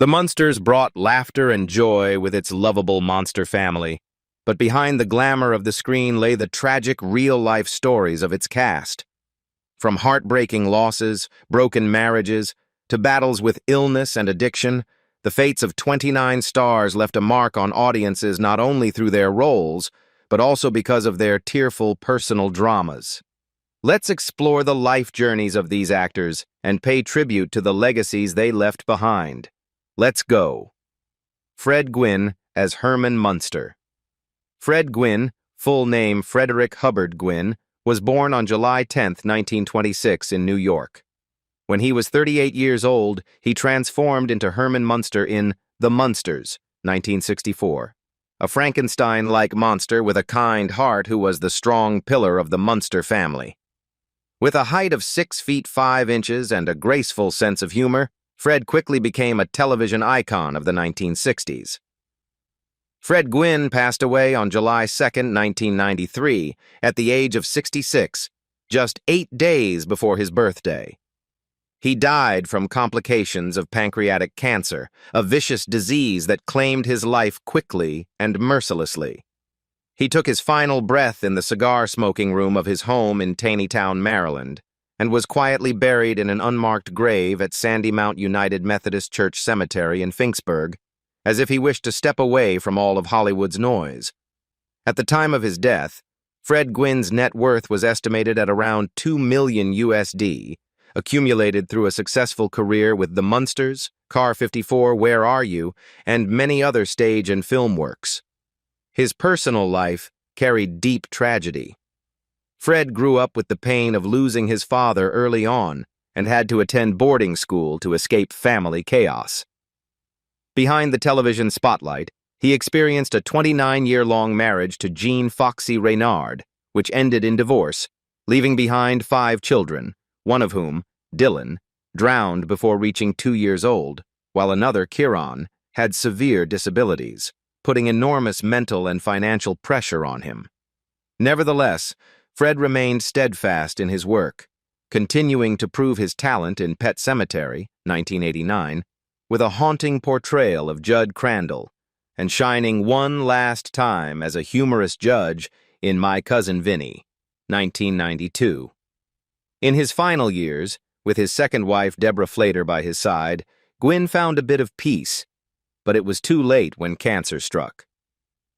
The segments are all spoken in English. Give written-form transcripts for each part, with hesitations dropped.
The Munsters brought laughter and joy with its lovable monster family, but behind the glamour of the screen lay the tragic, real-life stories of its cast. From heartbreaking losses, broken marriages, to battles with illness and addiction, the fates of 29 stars left a mark on audiences not only through their roles, but also because of their tearful personal dramas. Let's explore the life journeys of these actors and pay tribute to the legacies they left behind. Let's go. Fred Gwyn as Herman Munster. Fred Gwyn, full name Frederick Hubbard Gwyn, was born on July 10, 1926 in New York. When he was 38 years old, he transformed into Herman Munster in The Munsters, 1964. A Frankenstein-like monster with a kind heart who was the strong pillar of the Munster family. With a height of 6 feet 5 inches and a graceful sense of humor, Fred quickly became a television icon of the 1960s. Fred Gwyn passed away on July 2, 1993, at the age of 66, just 8 days before his birthday. He died from complications of pancreatic cancer, a vicious disease that claimed his life quickly and mercilessly. He took his final breath in the cigar-smoking room of his home in Taneytown, Maryland, and was quietly buried in an unmarked grave at Sandy Mount United Methodist Church Cemetery in Finksburg, as if he wished to step away from all of Hollywood's noise. At the time of his death, Fred Gwyn's net worth was estimated at around $2 million USD, accumulated through a successful career with The Munsters, Car 54, Where Are You?, and many other stage and film works. His personal life carried deep tragedy. Fred grew up with the pain of losing his father early on and had to attend boarding school to escape family chaos. Behind the television spotlight, he experienced a 29-year-long marriage to Jean Foxy Reynard, which ended in divorce, leaving behind 5 children, one of whom, Dylan, drowned before reaching 2 years old, while another, Kieran, had severe disabilities, putting enormous mental and financial pressure on him. Nevertheless, Fred remained steadfast in his work, continuing to prove his talent in Pet Sematary, 1989, with a haunting portrayal of Judd Crandall, and shining one last time as a humorous judge in My Cousin Vinny, 1992. In his final years, with his second wife Deborah Flater by his side, Gwyn found a bit of peace, but it was too late when cancer struck.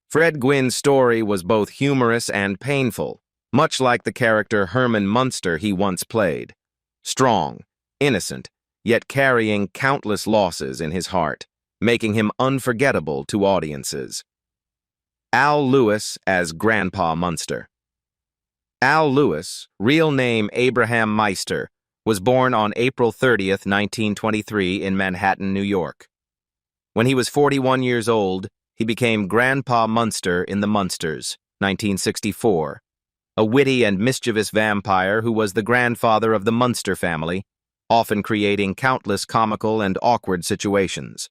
Fred Gwyn's story was both humorous and painful, much like the character Herman Munster he once played. Strong, innocent, yet carrying countless losses in his heart, making him unforgettable to audiences. Al Lewis as Grandpa Munster. Al Lewis, real name Abraham Meister, was born on April 30, 1923 in Manhattan, New York. When he was 41 years old, he became Grandpa Munster in The Munsters, 1964, a witty and mischievous vampire who was the grandfather of the Munster family, often creating countless comical and awkward situations.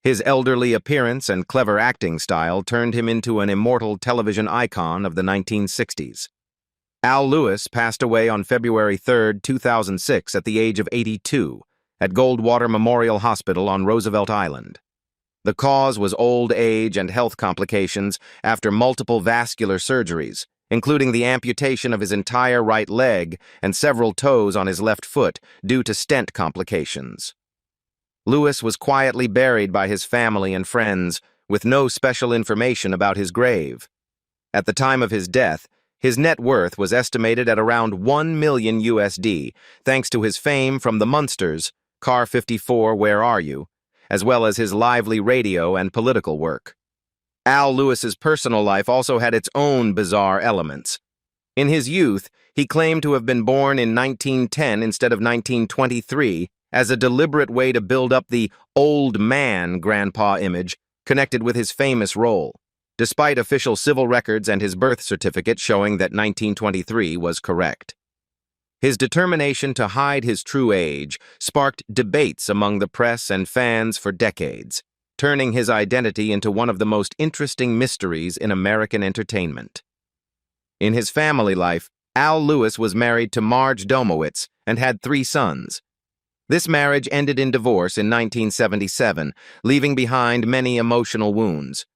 His elderly appearance and clever acting style turned him into an immortal television icon of the 1960s. Al Lewis passed away on February 3, 2006 at the age of 82 at Goldwater Memorial Hospital on Roosevelt Island. The cause was old age and health complications after multiple vascular surgeries, including the amputation of his entire right leg and several toes on his left foot due to stent complications. Lewis was quietly buried by his family and friends, with no special information about his grave. At the time of his death, his net worth was estimated at around $1 million USD, thanks to his fame from The Munsters, Car 54, Where Are You?, as well as his lively radio and political work. Al Lewis's personal life also had its own bizarre elements. In his youth, he claimed to have been born in 1910 instead of 1923 as a deliberate way to build up the old man grandpa image connected with his famous role, despite official civil records and his birth certificate showing that 1923 was correct. His determination to hide his true age sparked debates among the press and fans for decades, turning his identity into one of the most interesting mysteries in American entertainment. In his family life, Al Lewis was married to Marge Redmond and had 3 sons. This marriage ended in divorce in 1977, leaving behind many emotional wounds.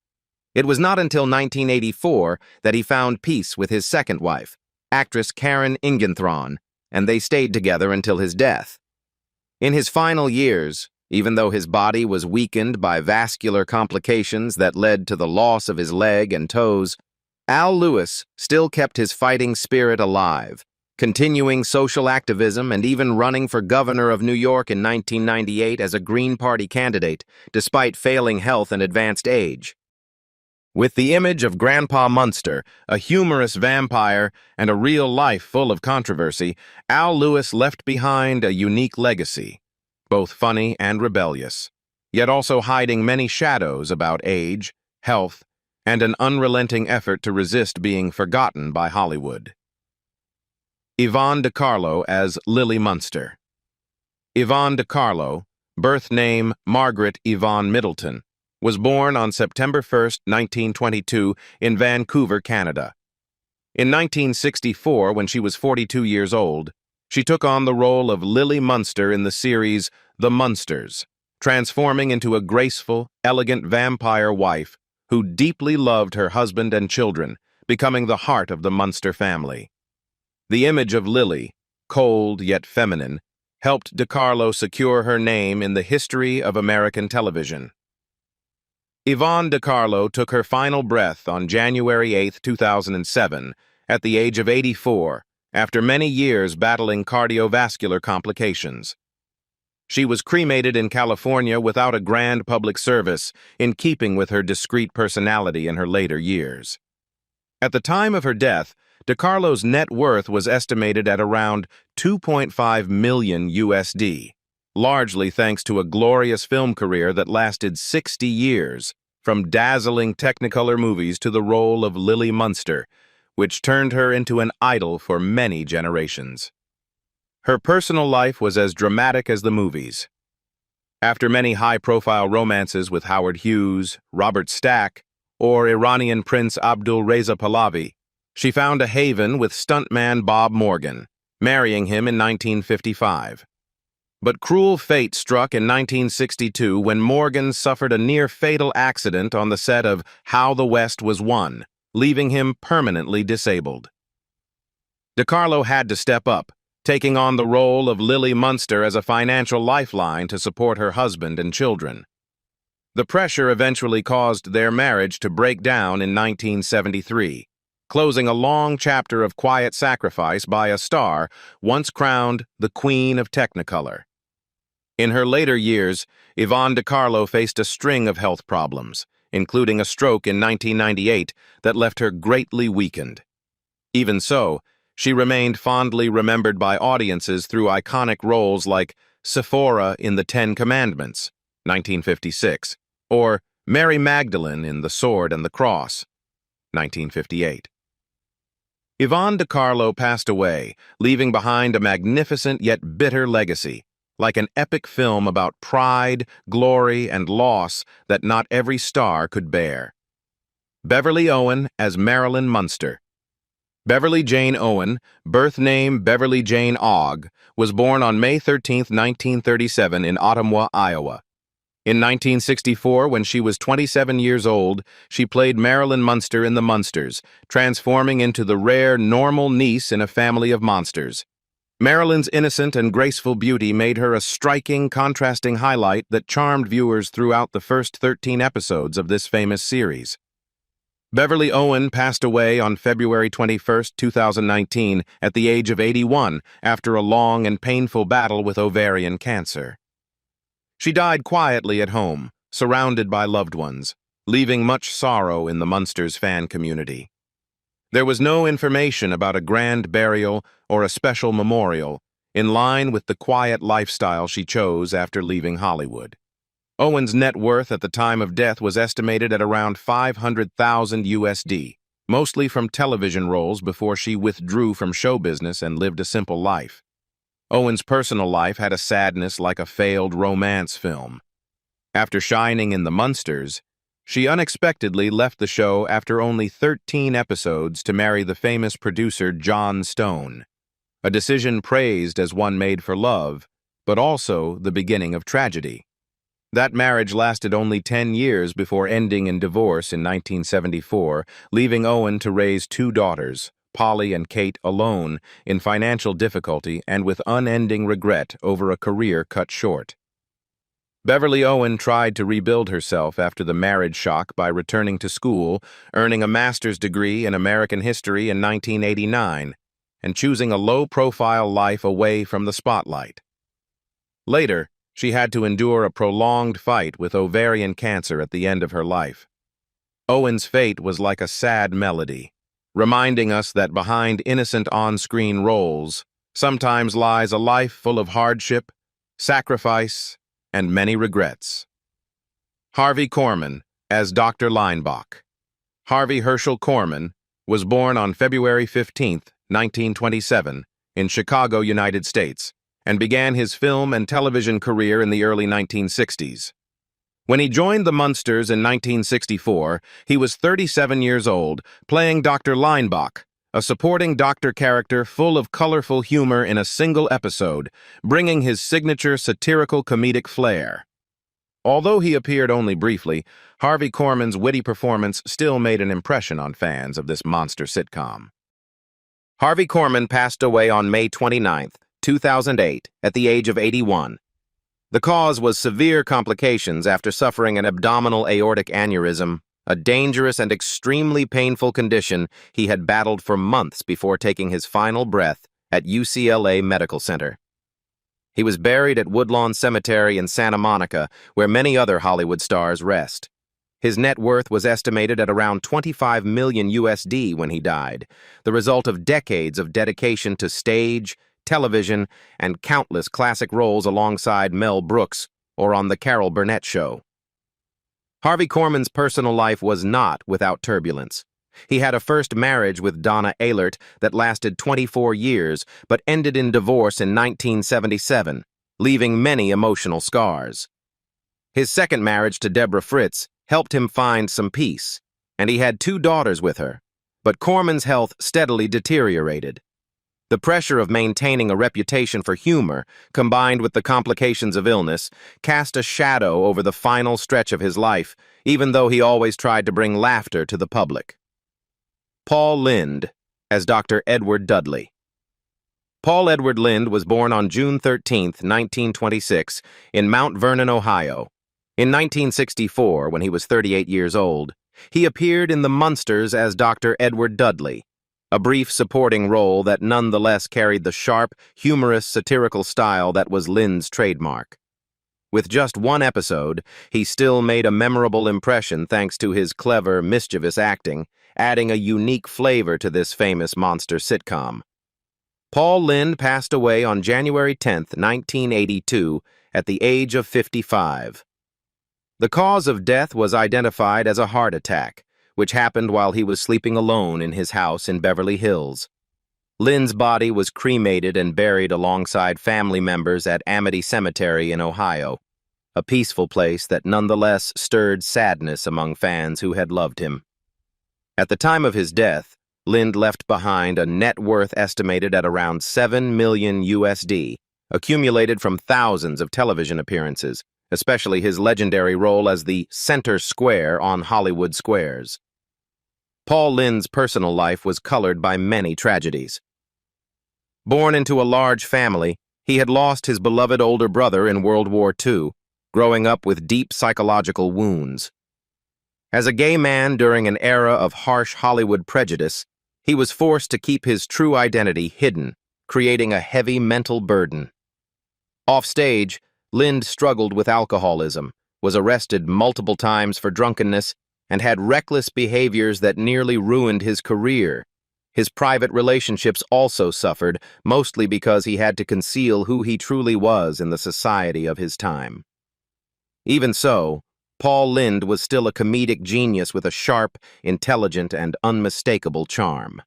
It was not until 1984 that he found peace with his second wife, actress Karen Ingenthron, and they stayed together until his death. In his final years, even though his body was weakened by vascular complications that led to the loss of his leg and toes, Al Lewis still kept his fighting spirit alive, continuing social activism and even running for governor of New York in 1998 as a Green Party candidate, despite failing health and advanced age. With the image of Grandpa Munster, a humorous vampire, and a real life full of controversy, Al Lewis left behind a unique legacy, both funny and rebellious, yet also hiding many shadows about age, health, and an unrelenting effort to resist being forgotten by Hollywood. Ivonne DiCarlo as Lily Munster. Ivonne DiCarlo, birth name Margaret Yvonne Middleton, was born on September 1, 1922, in Vancouver, Canada. In 1964, when she was 42 years old, she took on the role of Lily Munster in the series The Munsters, transforming into a graceful, elegant vampire wife who deeply loved her husband and children, becoming the heart of the Munster family. The image of Lily, cold yet feminine, helped DiCarlo secure her name in the history of American television. Ivonne DiCarlo took her final breath on January 8, 2007, at the age of 84, after many years battling cardiovascular complications. She was cremated in California without a grand public service, in keeping with her discreet personality in her later years. At the time of her death, DiCarlo's net worth was estimated at around $2.5 million USD, largely thanks to a glorious film career that lasted 60 years, from dazzling Technicolor movies to the role of Lily Munster, which turned her into an idol for many generations. Her personal life was as dramatic as the movies. After many high-profile romances with Howard Hughes, Robert Stack, or Iranian Prince Abdul Reza Pahlavi, she found a haven with stuntman Bob Morgan, marrying him in 1955. But cruel fate struck in 1962 when Morgan suffered a near-fatal accident on the set of How the West Was Won, leaving him permanently disabled. DiCarlo had to step up, taking on the role of Lily Munster as a financial lifeline to support her husband and children. The pressure eventually caused their marriage to break down in 1973, closing a long chapter of quiet sacrifice by a star once crowned the Queen of Technicolor. In her later years, Ivonne DiCarlo faced a string of health problems, including a stroke in 1998 that left her greatly weakened. Even so, she remained fondly remembered by audiences through iconic roles like Sephora in The Ten Commandments, 1956, or Mary Magdalene in The Sword and the Cross, 1958. Ivonne DiCarlo passed away, leaving behind a magnificent yet bitter legacy, like an epic film about pride, glory, and loss that not every star could bear. Beverly Owen as Marilyn Munster. Beverly Jane Owen, birth name Beverly Jane Ogg, was born on May 13, 1937 in Ottumwa, Iowa. In 1964, when she was 27 years old, she played Marilyn Munster in The Munsters, transforming into the rare, normal niece in a family of monsters. Marilyn's innocent and graceful beauty made her a striking, contrasting highlight that charmed viewers throughout the first 13 episodes of this famous series. Beverly Owen passed away on February 21, 2019, at the age of 81, after a long and painful battle with ovarian cancer. She died quietly at home, surrounded by loved ones, leaving much sorrow in the Munsters fan community. There was no information about a grand burial or a special memorial, in line with the quiet lifestyle she chose after leaving Hollywood. Owen's net worth at the time of death was estimated at around $500,000 USD, mostly from television roles before she withdrew from show business and lived a simple life. Owen's personal life had a sadness like a failed romance film. After shining in The Munsters, she unexpectedly left the show after only 13 episodes to marry the famous producer John Stone, a decision praised as one made for love, but also the beginning of tragedy. That marriage lasted only 10 years before ending in divorce in 1974, leaving Owen to raise two daughters, Polly and Kate, alone, in financial difficulty and with unending regret over a career cut short. Beverly Owen tried to rebuild herself after the marriage shock by returning to school, earning a master's degree in American history in 1989, and choosing a low-profile life away from the spotlight. Later, she had to endure a prolonged fight with ovarian cancer at the end of her life. Owen's fate was like a sad melody, reminding us that behind innocent on-screen roles sometimes lies a life full of hardship, sacrifice, and many regrets. Harvey Corman as Dr. Leinbach. Harvey Herschel Corman was born on February 15, 1927, in Chicago, United States, and began his film and television career in the early 1960s. When he joined the Munsters in 1964, he was 37 years old, playing Dr. Leinbach, a supporting doctor character full of colorful humor in a single episode, bringing his signature satirical comedic flair. Although he appeared only briefly, Harvey Corman's witty performance still made an impression on fans of this monster sitcom. Harvey Corman passed away on May 29, 2008, at the age of 81. The cause was severe complications after suffering an abdominal aortic aneurysm, a dangerous and extremely painful condition he had battled for months before taking his final breath at UCLA Medical Center. He was buried at Woodlawn Cemetery in Santa Monica, where many other Hollywood stars rest. His net worth was estimated at around $25 million USD when he died, the result of decades of dedication to stage, television, and countless classic roles alongside Mel Brooks or on The Carol Burnett Show. Harvey Corman's personal life was not without turbulence. He had a first marriage with Donna Ehlert that lasted 24 years but ended in divorce in 1977, leaving many emotional scars. His second marriage to Deborah Fritz helped him find some peace, and he had two daughters with her, but Corman's health steadily deteriorated. The pressure of maintaining a reputation for humor, combined with the complications of illness, cast a shadow over the final stretch of his life, even though he always tried to bring laughter to the public. Paul Lynde as Dr. Edward Dudley. Paul Edward Lynde was born on June 13, 1926, in Mount Vernon, Ohio. In 1964, when he was 38 years old, he appeared in The Munsters as Dr. Edward Dudley, a brief supporting role that nonetheless carried the sharp, humorous, satirical style that was Lynde's trademark. With just one episode, he still made a memorable impression thanks to his clever, mischievous acting, adding a unique flavor to this famous monster sitcom. Paul Lynde passed away on January 10, 1982, at the age of 55. The cause of death was identified as a heart attack, which happened while he was sleeping alone in his house in Beverly Hills. Lynde's body was cremated and buried alongside family members at Amity Cemetery in Ohio, a peaceful place that nonetheless stirred sadness among fans who had loved him. At the time of his death, Lynde left behind a net worth estimated at around $7 million USD, accumulated from thousands of television appearances, especially his legendary role as the center square on Hollywood Squares. Paul Lynde's personal life was colored by many tragedies. Born into a large family, he had lost his beloved older brother in World War II, growing up with deep psychological wounds. As a gay man during an era of harsh Hollywood prejudice, he was forced to keep his true identity hidden, creating a heavy mental burden. Offstage, Lynde struggled with alcoholism, was arrested multiple times for drunkenness, and had reckless behaviors that nearly ruined his career. His private relationships also suffered, mostly because he had to conceal who he truly was in the society of his time. Even so, Paul Lynde was still a comedic genius with a sharp, intelligent, and unmistakable charm.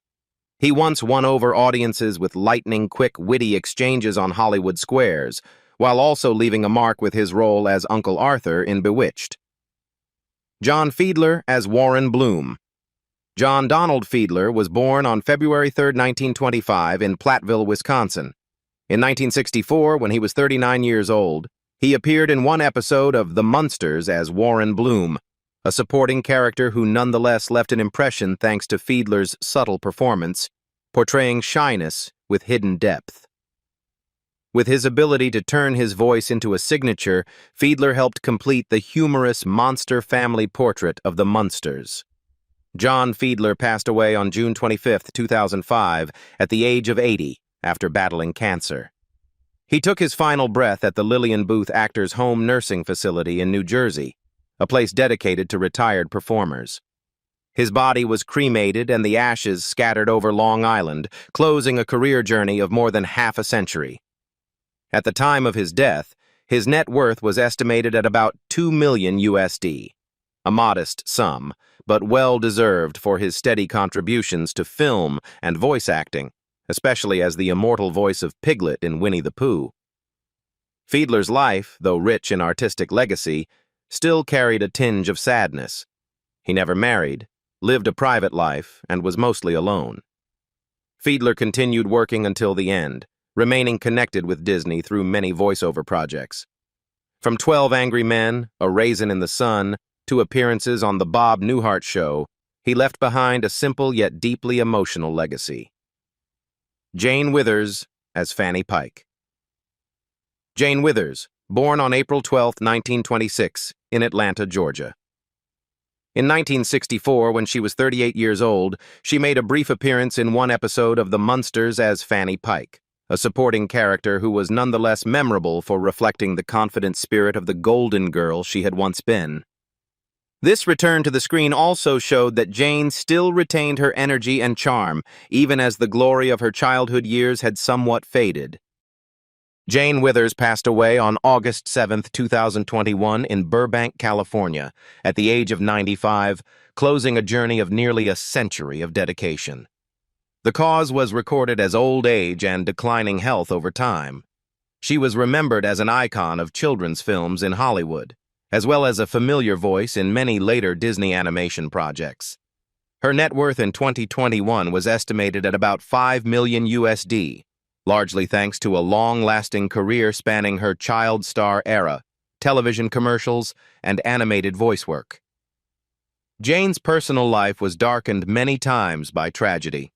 He once won over audiences with lightning-quick, witty exchanges on Hollywood Squares, while also leaving a mark with his role as Uncle Arthur in Bewitched. John Feedler as Warren Bloom. John Donald Feedler was born on February 3, 1925, in Platteville, Wisconsin. In 1964, when he was 39 years old, he appeared in one episode of The Munsters as Warren Bloom, a supporting character who nonetheless left an impression thanks to Feedler's subtle performance, portraying shyness with hidden depth. With his ability to turn his voice into a signature, Feedler helped complete the humorous monster family portrait of the Munsters. John Feedler passed away on June 25, 2005, at the age of 80, after battling cancer. He took his final breath at the Lillian Booth Actors Home Nursing Facility in New Jersey, a place dedicated to retired performers. His body was cremated and the ashes scattered over Long Island, closing a career journey of more than half a century. At the time of his death, his net worth was estimated at about $2 million USD, a modest sum, but well-deserved for his steady contributions to film and voice acting, especially as the immortal voice of Piglet in Winnie the Pooh. Feedler's life, though rich in artistic legacy, still carried a tinge of sadness. He never married, lived a private life, and was mostly alone. Feedler continued working until the end, remaining connected with Disney through many voiceover projects. From 12 Angry Men, A Raisin in the Sun, to appearances on The Bob Newhart Show, he left behind a simple yet deeply emotional legacy. Jane Withers as Fanny Pike. Jane Withers, born on April 12, 1926, in Atlanta, Georgia. In 1964, when she was 38 years old, she made a brief appearance in one episode of The Munsters as Fanny Pike, a supporting character who was nonetheless memorable for reflecting the confident spirit of the golden girl she had once been. This return to the screen also showed that Jane still retained her energy and charm, even as the glory of her childhood years had somewhat faded. Jane Withers passed away on August 7, 2021 in Burbank, California, at the age of 95, closing a journey of nearly a century of dedication. The cause was recorded as old age and declining health over time. She was remembered as an icon of children's films in Hollywood, as well as a familiar voice in many later Disney animation projects. Her net worth in 2021 was estimated at about $5 million USD, largely thanks to a long-lasting career spanning her child star era, television commercials, and animated voice work. Jane's personal life was darkened many times by tragedy.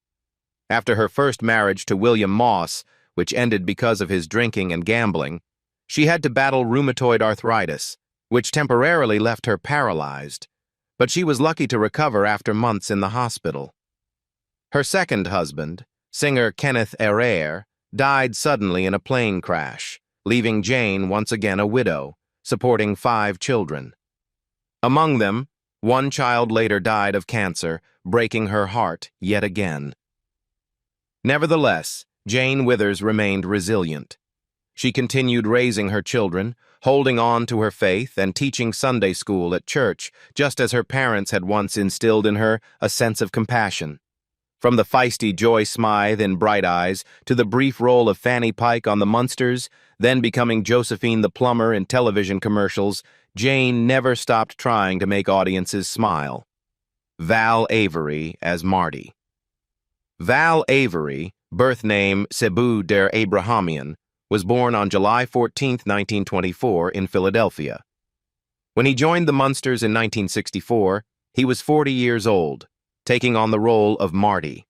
After her first marriage to William Moss, which ended because of his drinking and gambling, she had to battle rheumatoid arthritis, which temporarily left her paralyzed, but she was lucky to recover after months in the hospital. Her second husband, singer Kenneth Herrera, died suddenly in a plane crash, leaving Jane once again a widow, supporting 5 children. Among them, one child later died of cancer, breaking her heart yet again. Nevertheless, Jane Withers remained resilient. She continued raising her children, holding on to her faith and teaching Sunday school at church, just as her parents had once instilled in her a sense of compassion. From the feisty Joy Smythe in Bright Eyes to the brief role of Fanny Pike on The Munsters, then becoming Josephine the Plumber in television commercials, Jane never stopped trying to make audiences smile. Val Avery as Marty. Val Avery, birth name Cebu der Abrahamian, was born on July 14, 1924, in Philadelphia. When he joined the Munsters in 1964, he was 40 years old, taking on the role of Marty,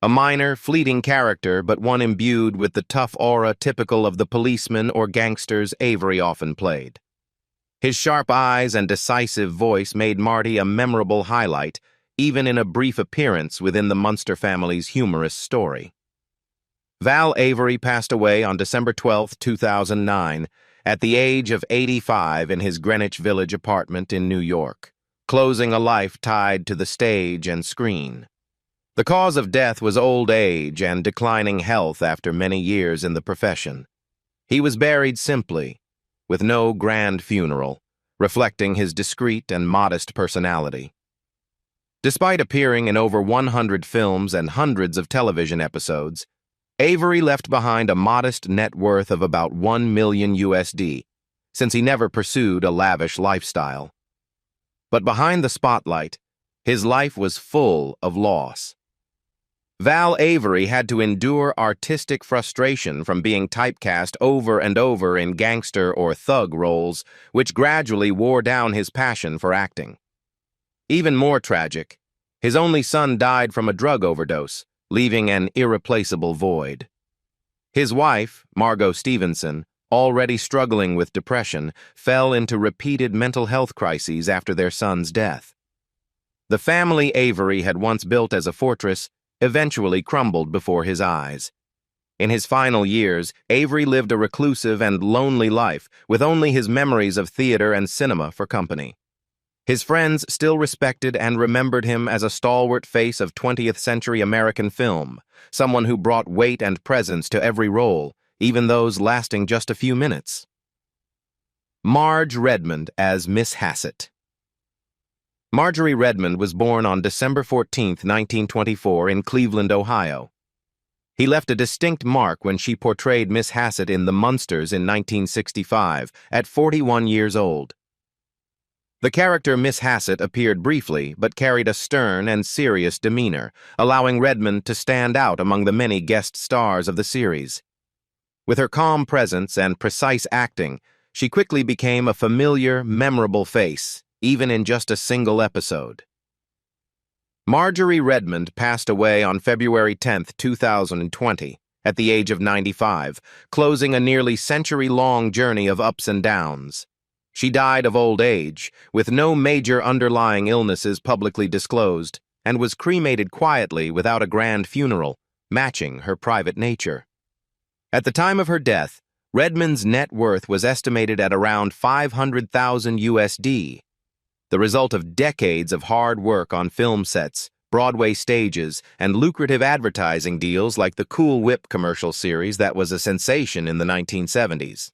a minor, fleeting character but one imbued with the tough aura typical of the policemen or gangsters Avery often played. His sharp eyes and decisive voice made Marty a memorable highlight, even in a brief appearance within the Munster family's humorous story. Val Avery passed away on December 12, 2009, at the age of 85 in his Greenwich Village apartment in New York, closing a life tied to the stage and screen. The cause of death was old age and declining health after many years in the profession. He was buried simply, with no grand funeral, reflecting his discreet and modest personality. Despite appearing in over 100 films and hundreds of television episodes, Avery left behind a modest net worth of about $1 million USD, since he never pursued a lavish lifestyle. But behind the spotlight, his life was full of loss. Val Avery had to endure artistic frustration from being typecast over and over in gangster or thug roles, which gradually wore down his passion for acting. Even more tragic, his only son died from a drug overdose, leaving an irreplaceable void. His wife, Margot Stevenson, already struggling with depression, fell into repeated mental health crises after their son's death. The family Avery had once built as a fortress eventually crumbled before his eyes. In his final years, Avery lived a reclusive and lonely life, with only his memories of theater and cinema for company. His friends still respected and remembered him as a stalwart face of 20th century American film, someone who brought weight and presence to every role, even those lasting just a few minutes. Marge Redmond as Miss Hassett. Marjorie Redmond was born on December 14, 1924, in Cleveland, Ohio. He left a distinct mark when she portrayed Miss Hassett in The Munsters in 1965, at 41 years old. The character Miss Hassett appeared briefly, but carried a stern and serious demeanor, allowing Redmond to stand out among the many guest stars of the series. With her calm presence and precise acting, she quickly became a familiar, memorable face, even in just a single episode. Marjorie Redmond passed away on February 10, 2020, at the age of 95, closing a nearly century-long journey of ups and downs. She died of old age, with no major underlying illnesses publicly disclosed, and was cremated quietly without a grand funeral, matching her private nature. At the time of her death, Redmond's net worth was estimated at around $500,000 USD, the result of decades of hard work on film sets, Broadway stages, and lucrative advertising deals like the Cool Whip commercial series that was a sensation in the 1970s.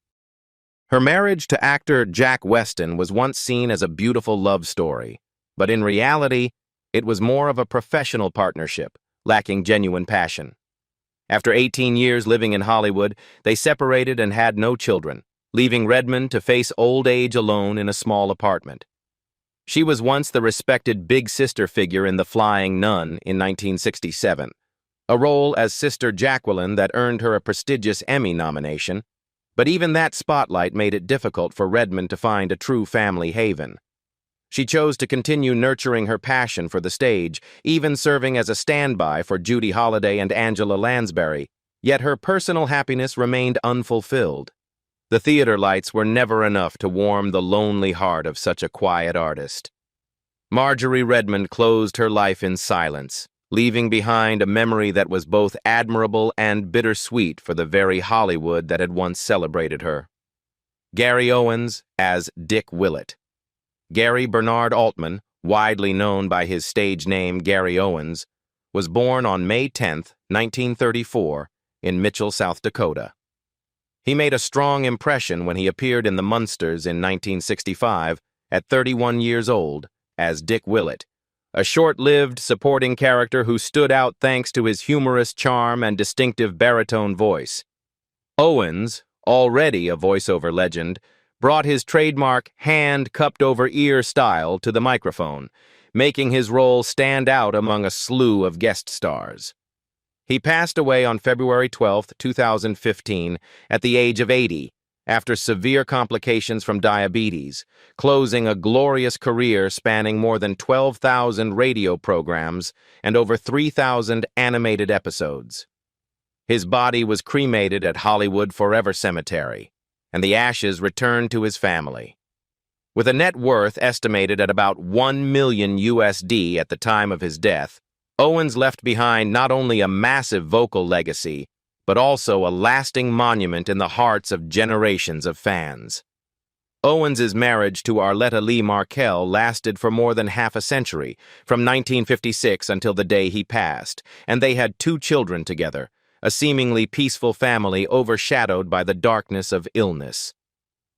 Her marriage to actor Jack Weston was once seen as a beautiful love story, but in reality, it was more of a professional partnership, lacking genuine passion. After 18 years living in Hollywood, they separated and had no children, leaving Redmond to face old age alone in a small apartment. She was once the respected big sister figure in The Flying Nun in 1967, a role as Sister Jacqueline that earned her a prestigious Emmy nomination, but even that spotlight made it difficult for Redmond to find a true family haven. She chose to continue nurturing her passion for the stage, even serving as a standby for Judy Holliday and Angela Lansbury, yet her personal happiness remained unfulfilled. The theater lights were never enough to warm the lonely heart of such a quiet artist. Marjorie Redmond closed her life in silence, leaving behind a memory that was both admirable and bittersweet for the very Hollywood that had once celebrated her. Gary Owens as Dick Willett. Gary Bernard Altman, widely known by his stage name Gary Owens, was born on May 10, 1934, in Mitchell, South Dakota. He made a strong impression when he appeared in The Munsters in 1965, at 31 years old, as Dick Willett, a short-lived supporting character who stood out thanks to his humorous charm and distinctive baritone voice. Owens, already a voiceover legend, brought his trademark hand-cupped-over-ear style to the microphone, making his role stand out among a slew of guest stars. He passed away on February 12, 2015, at the age of 80, after severe complications from diabetes, closing a glorious career spanning more than 12,000 radio programs and over 3,000 animated episodes. His body was cremated at Hollywood Forever Cemetery, and the ashes returned to his family. With a net worth estimated at about $1 million USD at the time of his death, Owens left behind not only a massive vocal legacy, but also a lasting monument in the hearts of generations of fans. Owens's marriage to Arletta Lee Markell lasted for more than half a century, from 1956 until the day he passed, and they had 2 children together, a seemingly peaceful family overshadowed by the darkness of illness.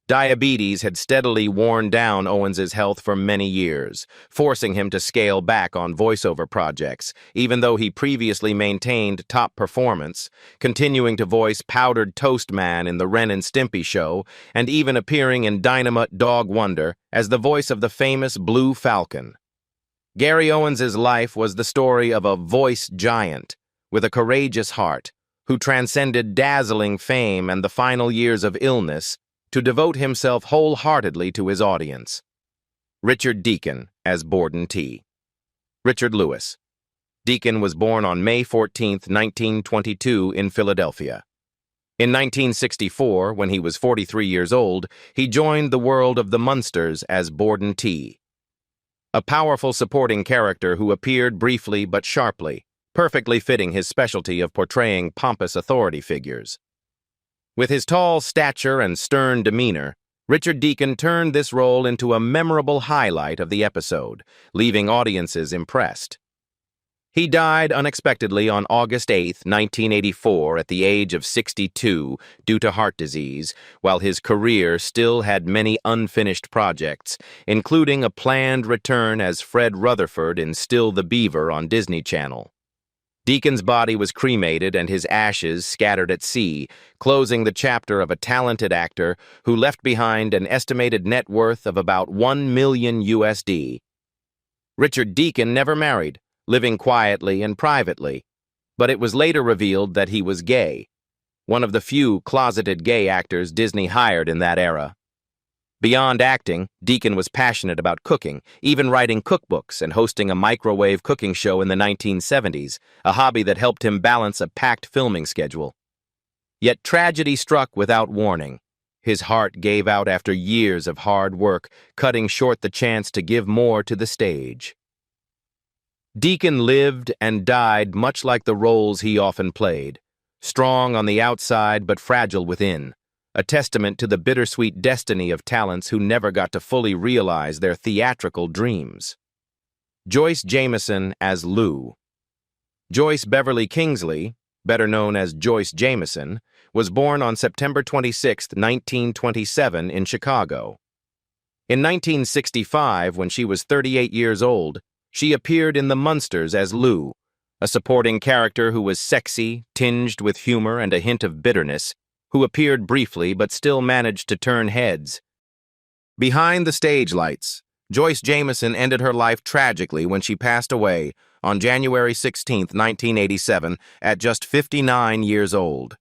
Diabetes had steadily worn down Owens's health for many years, forcing him to scale back on voiceover projects, even though he previously maintained top performance, continuing to voice Powdered Toast Man in the Ren and Stimpy show, and even appearing in Dynamite Dog Wonder as the voice of the famous Blue Falcon. Gary Owens's life was the story of a voice giant, with a courageous heart, who transcended dazzling fame and the final years of illness to devote himself wholeheartedly to his audience. Richard Deacon as Borden T. Richard Lewis. Deacon was born on May 14, 1922, in Philadelphia. In 1964, when he was 43 years old, he joined the world of the Munsters as Borden T. A powerful supporting character who appeared briefly but sharply, perfectly fitting his specialty of portraying pompous authority figures. With his tall stature and stern demeanor, Richard Deacon turned this role into a memorable highlight of the episode, leaving audiences impressed. He died unexpectedly on August 8, 1984, at the age of 62 due to heart disease, while his career still had many unfinished projects, including a planned return as Fred Rutherford in Still the Beaver on Disney Channel. Deacon's body was cremated and his ashes scattered at sea, closing the chapter of a talented actor who left behind an estimated net worth of about $1 million USD. Richard Deacon never married, living quietly and privately, but it was later revealed that he was gay, one of the few closeted gay actors Disney hired in that era. Beyond acting, Deacon was passionate about cooking, even writing cookbooks and hosting a microwave cooking show in the 1970s, a hobby that helped him balance a packed filming schedule. Yet tragedy struck without warning. His heart gave out after years of hard work, cutting short the chance to give more to the stage. Deacon lived and died much like the roles he often played, strong on the outside but fragile within, a testament to the bittersweet destiny of talents who never got to fully realize their theatrical dreams. Joyce Jameson as Lou. Joyce Beverly Kingsley, better known as Joyce Jameson, was born on September 26, 1927, in Chicago. In 1965, when she was 38 years old, she appeared in The Munsters as Lou, a supporting character who was sexy, tinged with humor and a hint of bitterness, who appeared briefly but still managed to turn heads. Behind the stage lights, Joyce Jameson ended her life tragically when she passed away on January 16, 1987, at just 59 years old.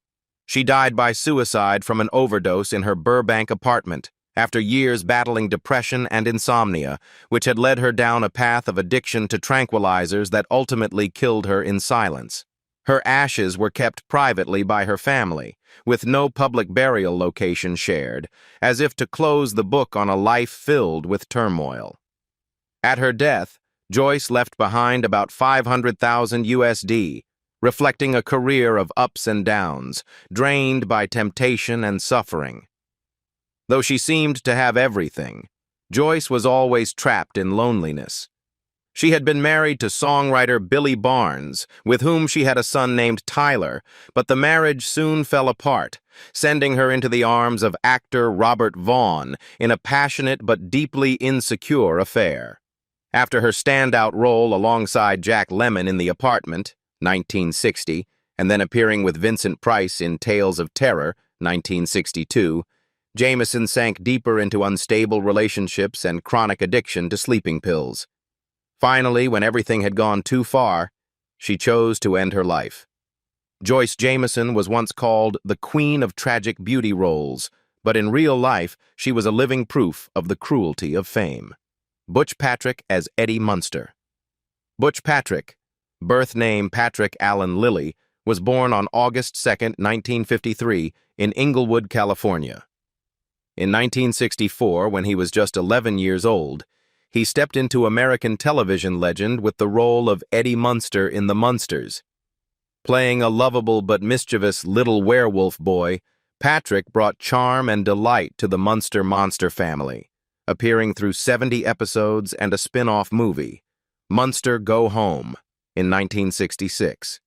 She died by suicide from an overdose in her Burbank apartment, after years battling depression and insomnia, which had led her down a path of addiction to tranquilizers that ultimately killed her in silence. Her ashes were kept privately by her family, with no public burial location shared, as if to close the book on a life filled with turmoil. At her death, Joyce left behind about $500,000 USD, reflecting a career of ups and downs, drained by temptation and suffering. Though she seemed to have everything, Joyce was always trapped in loneliness. She had been married to songwriter Billy Barnes, with whom she had a son named Tyler, but the marriage soon fell apart, sending her into the arms of actor Robert Vaughn in a passionate but deeply insecure affair. After her standout role alongside Jack Lemmon in The Apartment, 1960, and then appearing with Vincent Price in Tales of Terror, 1962, Jameson sank deeper into unstable relationships and chronic addiction to sleeping pills. Finally, when everything had gone too far, she chose to end her life. Joyce Jameson was once called the Queen of Tragic Beauty roles, but in real life, she was a living proof of the cruelty of fame. Butch Patrick as Eddie Munster. Butch Patrick, birth name Patrick Allen Lilly, was born on August 2, 1953, in Inglewood, California. In 1964, when he was just 11 years old, he stepped into American television legend with the role of Eddie Munster in The Munsters. Playing a lovable but mischievous little werewolf boy, Patrick brought charm and delight to the Munster monster family, appearing through 70 episodes and a spin-off movie, Munster Go Home, in 1966.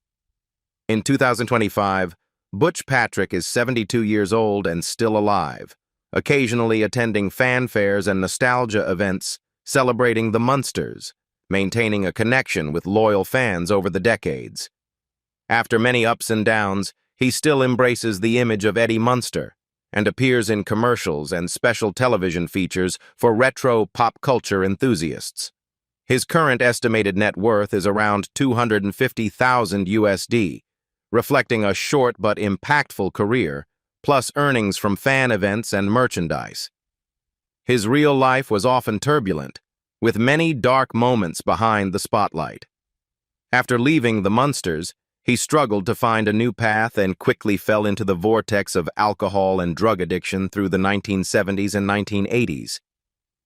In 2025, Butch Patrick is 72 years old and still alive, occasionally attending fanfares and nostalgia events celebrating the Munsters, maintaining a connection with loyal fans over the decades. After many ups and downs, he still embraces the image of Eddie Munster and appears in commercials and special television features for retro pop culture enthusiasts. His current estimated net worth is around $250,000 USD, reflecting a short but impactful career, plus earnings from fan events and merchandise. His real life was often turbulent, with many dark moments behind the spotlight. After leaving the Munsters, he struggled to find a new path and quickly fell into the vortex of alcohol and drug addiction through the 1970s and 1980s.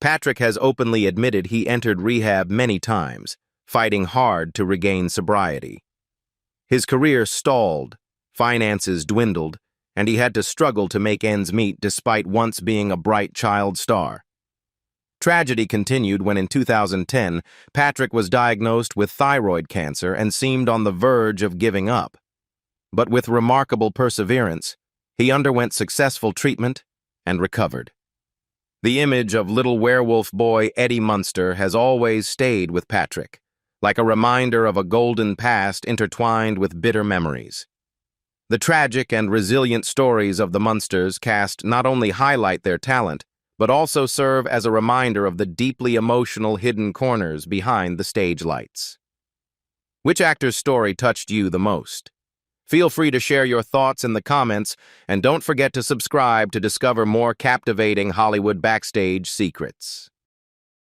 Patrick has openly admitted he entered rehab many times, fighting hard to regain sobriety. His career stalled, finances dwindled, and he had to struggle to make ends meet despite once being a bright child star. Tragedy continued when in 2010, Patrick was diagnosed with thyroid cancer and seemed on the verge of giving up. But with remarkable perseverance, he underwent successful treatment and recovered. The image of little werewolf boy Eddie Munster has always stayed with Patrick, like a reminder of a golden past intertwined with bitter memories. The tragic and resilient stories of the Munsters cast not only highlight their talent, but also serve as a reminder of the deeply emotional hidden corners behind the stage lights. Which actor's story touched you the most? Feel free to share your thoughts in the comments, and don't forget to subscribe to discover more captivating Hollywood backstage secrets.